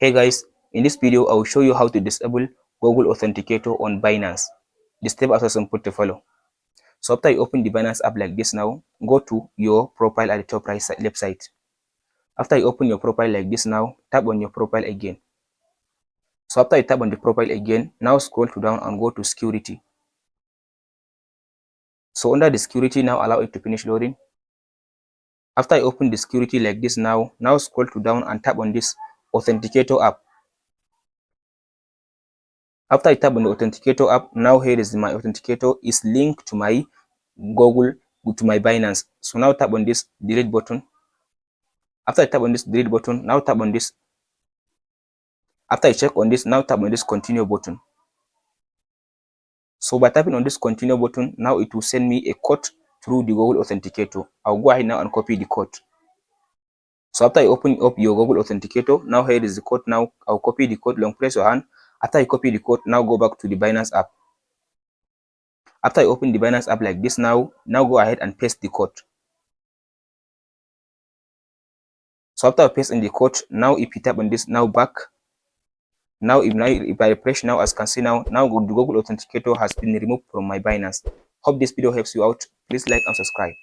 Hey guys, in this video I will show you how to disable Google Authenticator on Binance. The step are so simple to follow. So after you open the Binance app like this now, go to your profile at the top right side, left side. After you open your profile like this now, tap on your profile again. So after you tap on the profile again, now scroll to down and go to security. So under the security, now allow it to finish loading. After you open the security like this now scroll to down and tap on this Authenticator app. After I tap on the Authenticator app, now here is my Authenticator is linked to my Google, to my Binance. So now tap on this delete button. After I tap on this delete button, now tap on this. After I check on this, now tap on this continue button. So by tapping on this continue button, now it will send me a code through the Google Authenticator. I'll go ahead now and copy the code. So after you open up your Google Authenticator, now here is the code. Now I'll copy the code, long press your hand. After you copy the code, now go back to the Binance app. After you open the Binance app like this now go ahead and paste the code. So after pasting the code, now if you tap on this now back, now if I refresh now, as you can see now the Google Authenticator has been removed from my Binance. Hope this video helps you out. Please like and subscribe.